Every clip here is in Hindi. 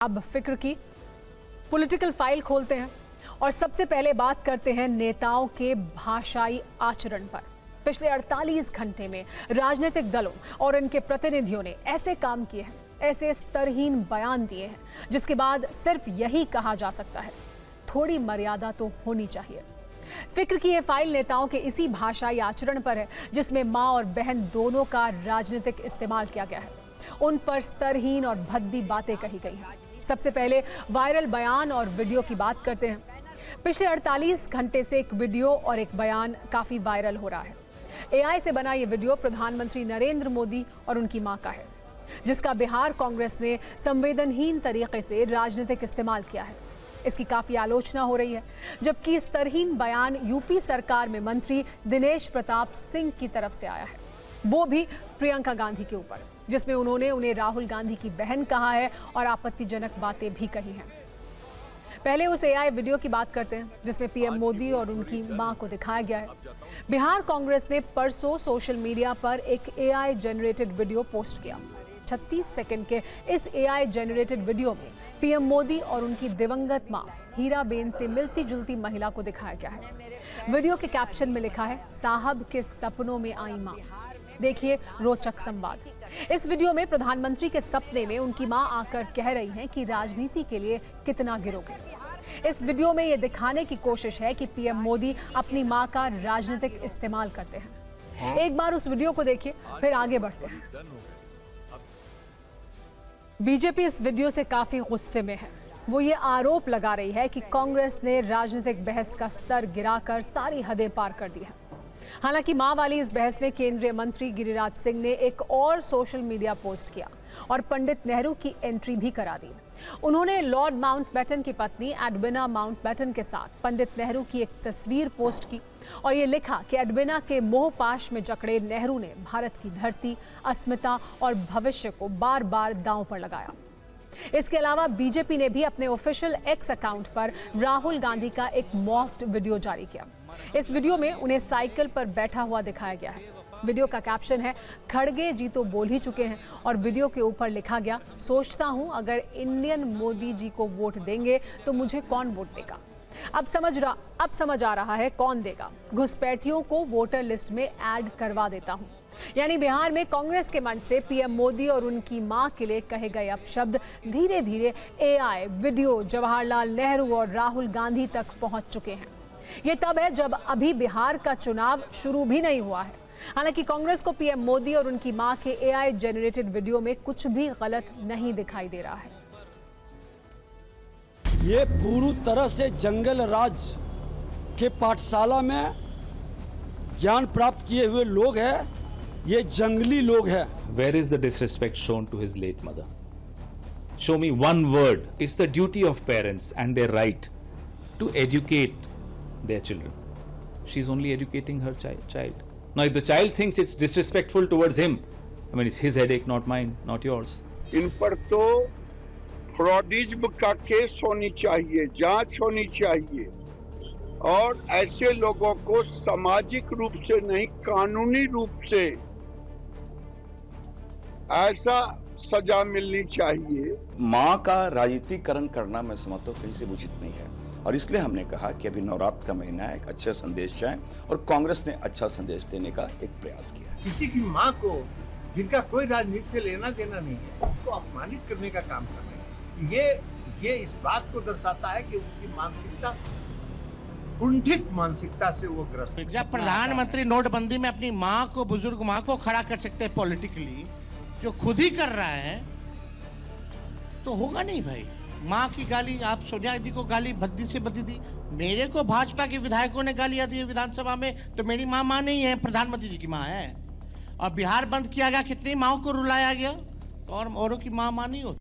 अब फिक्र की पॉलिटिकल फाइल खोलते हैं और सबसे पहले बात करते हैं नेताओं के भाषाई आचरण पर। पिछले 48 घंटे में राजनीतिक दलों और इनके प्रतिनिधियों ने ऐसे काम किए हैं, ऐसे स्तरहीन बयान दिए हैं, जिसके बाद सिर्फ यही कहा जा सकता है, थोड़ी मर्यादा तो होनी चाहिए। फिक्र की ये फाइल नेताओं के इसी भाषाई आचरण पर है, जिसमें मां और बहन दोनों का राजनीतिक इस्तेमाल किया गया है। उन पर स्तरहीन और भद्दी बातें कही गई हैं। सबसे पहले वायरल बयान और वीडियो की बात करते हैं। पिछले 48 घंटे से एक वीडियो और एक बयान काफी वायरल हो रहा है। एआई से बना ये वीडियो प्रधानमंत्री नरेंद्र मोदी और उनकी मां का है, जिसका बिहार कांग्रेस ने संवेदनहीन तरीके से राजनीतिक इस्तेमाल किया है। इसकी काफी आलोचना हो रही है, जबकि स्तरहीन बयान यूपी सरकार में मंत्री दिनेश प्रताप सिंह की तरफ से आया है, वो भी प्रियंका गांधी के ऊपर, जिसमें उन्होंने उन्हें राहुल गांधी की बहन कहा है और आपत्तिजनक बातें भी कही हैं। पहले उस एआई वीडियो की बात करते हैं, जिसमें पीएम मोदी और उनकी मां को दिखाया गया है। बिहार कांग्रेस ने परसों सोशल मीडिया पर एक एआई जनरेटेड वीडियो पोस्ट किया। 36 सेकंड के इस एआई जनरेटेड वीडियो में पीएम मोदी और उनकी दिवंगत मां हीराबेन से मिलती जुलती महिला को दिखाया गया है। वीडियो के कैप्शन में लिखा है, साहब के सपनों में आई मां। देखिए रोचक संवाद। इस वीडियो में प्रधानमंत्री के सपने में उनकी मां आकर कह रही हैं कि राजनीति के लिए कितना गिरोगे। इस वीडियो में यह दिखाने की कोशिश है कि पीएम मोदी अपनी मां का राजनीतिक इस्तेमाल करते हैं। एक बार उस वीडियो को देखिए, फिर आगे बढ़ते हैं। बीजेपी इस वीडियो से काफी गुस्से में है। वो ये आरोप लगा रही है कि कांग्रेस ने राजनीतिक बहस का स्तर गिराकर सारी हदें पार कर दी है। हालांकि मां वाली इस बहस में केंद्रीय मंत्री गिरिराज सिंह ने एक और सोशल मीडिया पोस्ट किया और पंडित नेहरू की एंट्री भी करा दी। उन्होंने लॉर्ड माउंटबेटन की पत्नी एडविना माउंटबेटन के साथ पंडित नेहरू की एक तस्वीर पोस्ट की और ये लिखा कि एडविना के मोहपाश में जकड़े नेहरू ने भारत की धरती, अस्मिता और भविष्य को बार बार दांव पर लगाया। इसके अलावा बीजेपी ने भी अपने ऑफिशियल एक्स अकाउंट पर राहुल गांधी का एक मॉफ्ड वीडियो जारी किया। इस वीडियो में उन्हें साइकिल पर बैठा हुआ दिखाया गया है। वीडियो का कैप्शन है, खड़गे जी तो बोल ही चुके हैं, और वीडियो के ऊपर लिखा गया, सोचता हूं अगर इंडियन मोदी जी को वोट देंगे तो मुझे कौन वोट देगा। अब समझ आ रहा है कौन देगा। घुसपैठियों को वोटर लिस्ट में ऐड करवा देता हूं। यानी बिहार में कांग्रेस के मंच से पीएम मोदी और उनकी मां के लिए कहे गए अपशब्द धीरे धीरे एआई वीडियो, जवाहरलाल नेहरू और राहुल गांधी तक पहुंच चुके हैं। ये तब है जब अभी बिहार का चुनाव शुरू भी नहीं हुआ है। हालांकि कांग्रेस को पीएम मोदी और उनकी मां के एआई जनरेटेड वीडियो में कुछ भी गलत नहीं दिखाई दे रहा है। ये पूरी तरह से जंगल राज के पाठशाला में ज्ञान प्राप्त किए हुए लोग हैं। ये जंगली लोग हैं। Where is the disrespect shown to his late mother? Show me one word. It's the duty of parents and their right to educate their children. She's only educating her child. Now, if the child thinks it's disrespectful towards him, I mean, it's his headache, not mine, not yours. इन पर तो फ्रॉडिज्म का केस होनी चाहिए, जांच होनी चाहिए, और ऐसे लोगों को सामाजिक रूप से नहीं, कानूनी रूप से ऐसा सजा मिलनी चाहिए। मां का राजनीतिकरण करना मैं समझता हूं कहीं से उचित नहीं है, और इसलिए हमने कहा कि अभी नवरात्र का महीना है, एक अच्छा संदेश जाए, और कांग्रेस ने अच्छा संदेश देने का एक प्रयास किया। किसी की मां को, जिनका कोई राजनीति से लेना देना नहीं है, उनको अपमानित करने का काम कर रहे हैं। ये इस बात को दर्शाता है कि उनकी मानसिकता, कुंठित मानसिकता से वो ग्रस्त। जब प्रधानमंत्री नोटबंदी में अपनी मां को, बुजुर्ग मां को खड़ा कर सकते हैं पॉलिटिकली, जो खुद ही कर रहा है, तो होगा नहीं भाई। मां की गाली, आप सोनिया जी को गाली भद्दी से भद्दी दी, मेरे को भाजपा के विधायकों ने गालियां दी विधानसभा में, तो मेरी मां नहीं है, प्रधानमंत्री जी की मां है। और बिहार बंद किया गया, कितनी माओं को रुलाया गया, और औरों की मां नहीं होती।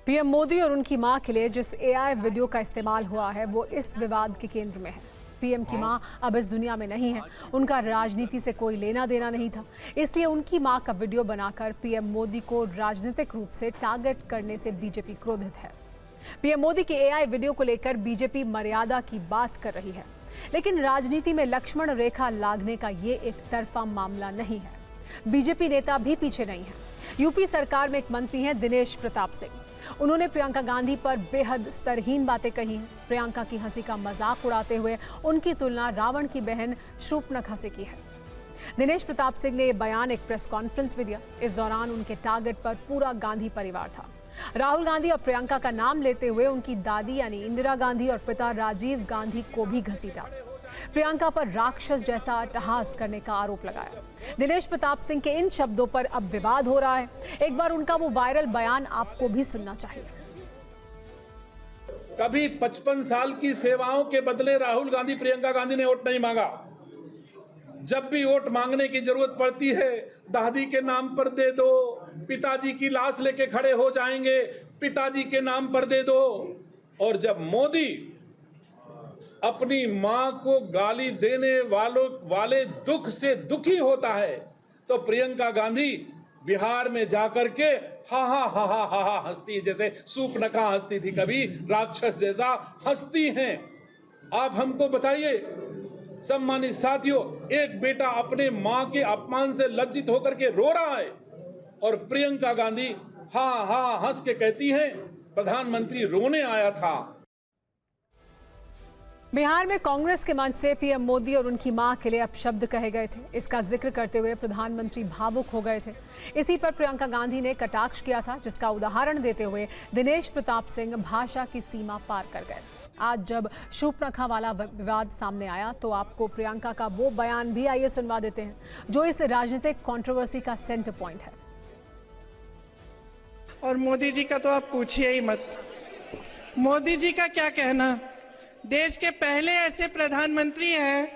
पीएम मोदी और उनकी मां के लिए जिस एआई वीडियो का इस्तेमाल हुआ है, वो इस विवाद के केंद्र में है। पीएम की मां अब इस दुनिया में नहीं है, उनका राजनीति से कोई लेना देना नहीं था, इसलिए उनकी मां का वीडियो बनाकर पीएम मोदी को राजनीतिक रूप से टारगेट करने से बीजेपी क्रोधित है। पीएम मोदी के एआई वीडियो को लेकर बीजेपी मर्यादा की बात कर रही है, लेकिन राजनीति में लक्ष्मण रेखा लांघने का ये एक तरफा मामला नहीं है। बीजेपी नेता भी पीछे नहीं है। यूपी सरकार में एक मंत्री हैं दिनेश प्रताप सिंह। उन्होंने प्रियंका गांधी पर बेहद स्तरहीन बातें कही हैं। प्रियंका की हंसी का मजाक उड़ाते हुए उनकी तुलना रावण की बहन शूर्पणखा से की है। दिनेश प्रताप सिंह ने यह बयान एक प्रेस कॉन्फ्रेंस में दिया। इस दौरान उनके टारगेट पर पूरा गांधी परिवार था। राहुल गांधी और प्रियंका का नाम लेते हुए उनकी दादी यानी इंदिरा गांधी और पिता राजीव गांधी को भी घसीटा। प्रियंका पर राक्षस जैसा अट्टहास करने का आरोप लगाया। दिनेश प्रताप सिंह के इन शब्दों पर अब विवाद हो रहा है। एक बार उनका वो वायरल बयान आपको भी सुनना चाहिए। कभी 55 साल की सेवाओं के बदले राहुल गांधी प्रियंका गांधी ने वोट नहीं मांगा। जब भी वोट मांगने की जरूरत पड़ती है, दादी के नाम पर दे दो, पिताजी की लाश लेके खड़े हो जाएंगे, पिताजी के नाम पर दे दो। और जब मोदी अपनी मां को गाली देने वाले दुख से दुखी होता है, तो प्रियंका गांधी बिहार में जाकर के हा हा हा हा हा हा हंसती है, जैसे शूर्पणखा हंसती थी कभी, राक्षस जैसा हंसती हैं। आप हमको बताइए सम्मानित साथियों, एक बेटा अपने मां के अपमान से लज्जित होकर के रो रहा है और प्रियंका गांधी हाँ हाँ हंस के कहती हैं प्रधानमंत्री रोने आया था। बिहार में कांग्रेस के मंच से पीएम मोदी और उनकी मां के लिए अपशब्द कहे गए थे। इसका जिक्र करते हुए प्रधानमंत्री भावुक हो गए थे। इसी पर प्रियंका गांधी ने कटाक्ष किया था, जिसका उदाहरण देते हुए दिनेश प्रताप सिंह भाषा की सीमा पार कर गए। आज जब शूर्पणखा वाला विवाद सामने आया तो आपको प्रियंका का वो बयान भी आइए सुनवा देते हैं जो इस राजनीतिक कंट्रोवर्सी का सेंटर पॉइंट है। और मोदी जी का तो आप पूछिए ही मत। मोदी जी का क्या कहना, देश के पहले ऐसे प्रधानमंत्री हैं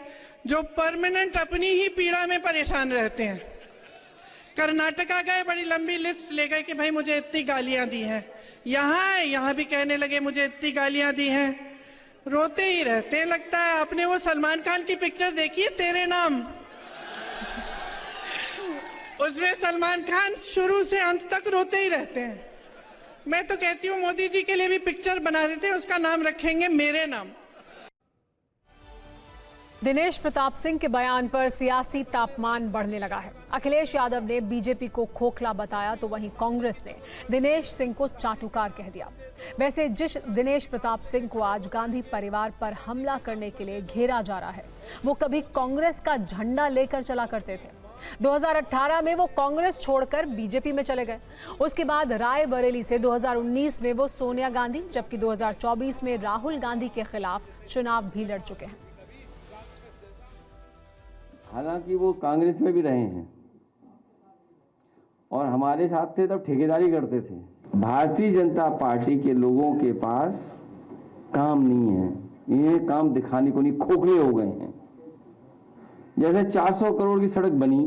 जो परमानेंट अपनी ही पीड़ा में परेशान रहते हैं। कर्नाटका गए, बड़ी लंबी लिस्ट ले गए कि भाई मुझे इतनी गालियां दी हैं, यहाँ भी कहने लगे मुझे इतनी गालियां दी हैं, रोते ही रहते हैं। लगता है आपने वो सलमान खान की पिक्चर देखी है तेरे नाम, उसमें सलमान खान शुरू से अंत तक रोते ही रहते हैं। मैं तो कहती हूँ मोदी जी के लिए भी पिक्चर बना देते हैं, उसका नाम रखेंगे मेरे नाम। दिनेश प्रताप सिंह के बयान पर सियासी तापमान बढ़ने लगा है। अखिलेश यादव ने बीजेपी को खोखला बताया तो वहीं कांग्रेस ने दिनेश सिंह को चाटुकार कह दिया। वैसे जिस दिनेश प्रताप सिंह को आज गांधी परिवार पर हमला करने के लिए घेरा जा रहा है, वो कभी कांग्रेस का झंडा लेकर चला करते थे। 2018 में वो कांग्रेस छोड़कर बीजेपी में चले गए। उसके बाद रायबरेली से 2019 में वो सोनिया गांधी, जबकि 2024 में राहुल गांधी के खिलाफ चुनाव भी लड़ चुके हैं। हालांकि वो कांग्रेस में भी रहे हैं और हमारे साथ थे तब ठेकेदारी करते थे। भारतीय जनता पार्टी के लोगों के पास काम नहीं है, ये काम दिखाने को नहीं, खोखले हो गए हैं। जैसे 400 करोड़ की सड़क बनी,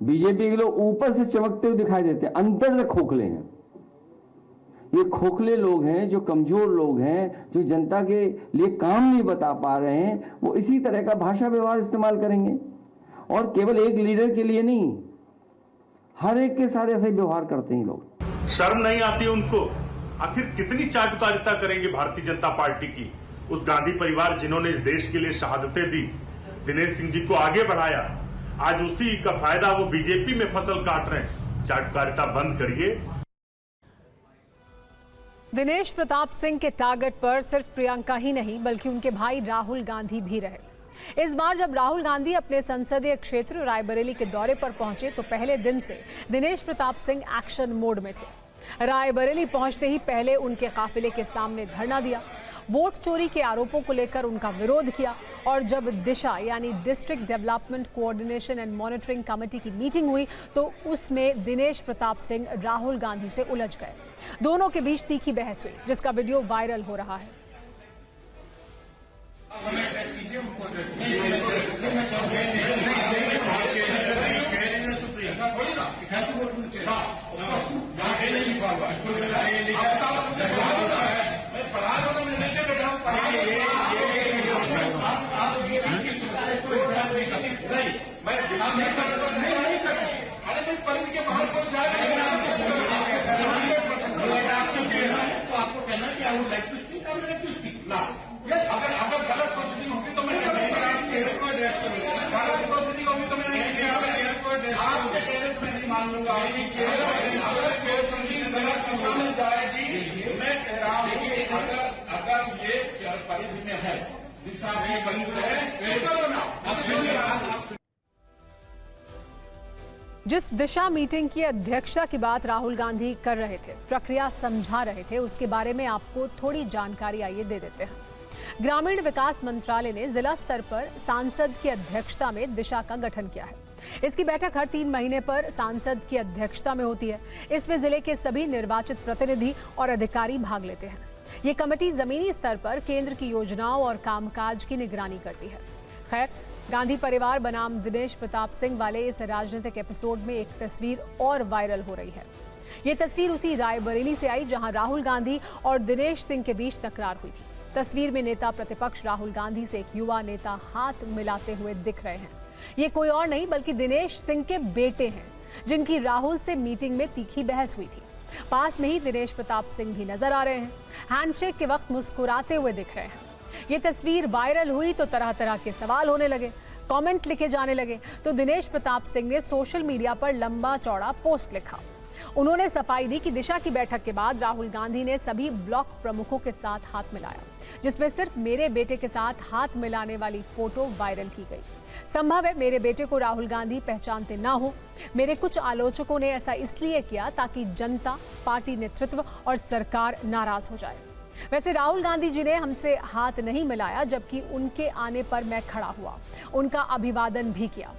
बीजेपी के लोग ऊपर से चमकते हुए दिखाई देते हैं, अंदर से खोखले हैं। ये खोखले लोग हैं, जो कमजोर लोग हैं, जो जनता के लिए काम नहीं बता पा रहे हैं, वो इसी तरह का भाषा व्यवहार इस्तेमाल करेंगे। और केवल एक लीडर के लिए नहीं, हर एक के साथ ऐसे व्यवहार करते हैं लोग। शर्म नहीं आती उनको? आखिर कितनी चाटुकारिता करेंगे भारतीय जनता पार्टी की? उस गांधी परिवार जिन्होंने इस देश के लिए शहादतें दी, दिनेश सिंह जी को आगे बढ़ाया, आज उसी का फायदा वो बीजेपी में फसल काट रहे हैं। चाटुकारिता बंद करिए। दिनेश प्रताप सिंह के टारगेट पर सिर्फ प्रियंका ही नहीं बल्कि उनके भाई राहुल गांधी भी रहे। इस बार जब राहुल गांधी अपने संसदीय क्षेत्र रायबरेली के दौरे पर पहुंचे तो पहले दिन से दिनेश प्रताप सिंह एक्शन मोड में थे। रायबरेली पहुंचते ही पहले उनके काफिले के सामने धरना दिया, वोट चोरी के आरोपों को लेकर उनका विरोध किया और जब दिशा यानी district development coordination and monitoring committee की मीटिंग हुई तो उसमें दिनेश प्रताप सिंह राहुल गांधी से उलझ गए। दोनों के बीच तीखी बहस हुई, जिसका वीडियो वायरल हो रहा है। अगर गलत प्रोसीडिंग होगी तो मैं आपके टेरेस में नहीं मान लूंगा। अगर ये परिधि में है, दिशा में बंद है, तो करो ना। जिस दिशा मीटिंग की अध्यक्षता की बात राहुल गांधी कर रहे थे, प्रक्रिया समझा रहे थे, उसके बारे में आपको थोड़ी जानकारी आइए दे देते हैं। ग्रामीण विकास मंत्रालय ने जिला स्तर पर सांसद की अध्यक्षता में दिशा का गठन किया है। इसकी बैठक हर 3 महीने पर सांसद की अध्यक्षता में होती है। इसमें जिले के सभी निर्वाचित प्रतिनिधि और अधिकारी भाग लेते हैं। ये कमेटी जमीनी स्तर पर केंद्र की योजनाओं और कामकाज की निगरानी करती है। खैर, गांधी परिवार बनाम दिनेश प्रताप सिंह वाले इस राजनीतिक एपिसोड में एक तस्वीर और वायरल हो रही है। ये तस्वीर उसी रायबरेली से आई जहां राहुल गांधी और दिनेश सिंह के बीच तकरार हुई थी। तस्वीर में नेता प्रतिपक्ष राहुल गांधी से एक युवा नेता हाथ मिलाते हुए दिख रहे हैं। ये कोई और नहीं बल्कि दिनेश सिंह के बेटे हैं, जिनकी राहुल से मीटिंग में तीखी बहस हुई थी। पास में ही दिनेश प्रताप सिंह भी नजर आ रहे हैं। हैंडशेक के वक्त मुस्कुराते हुए दिख रहे हैं। ये तस्वीर वायरल हुई तो तरह तरह के सवाल होने लगे, कमेंट लिखे जाने लगे। तो दिनेश प्रताप सिंह ने सोशल मीडिया पर लंबा चौड़ा पोस्ट लिखा। उन्होंने सफाई दी कि दिशा की बैठक के बाद राहुल गांधी ने सभी ब्लॉक प्रमुखों के साथ हाथ मिलाया, जिसमें सिर्फ मेरे बेटे के साथ हाथ मिलाने वाली फोटो वायरल की गई। संभव है मेरे बेटे को राहुल गांधी पहचानते ना हो। मेरे कुछ आलोचकों ने ऐसा इसलिए किया ताकि जनता, पार्टी नेतृत्व और सरकार नाराज हो जाए। वैसे राहुल गांधी जी ने हमसे हाथ नहीं मिलाया, जबकि उनके आने पर मैं खड़ा हुआ, उनका अभिवादन भी किया।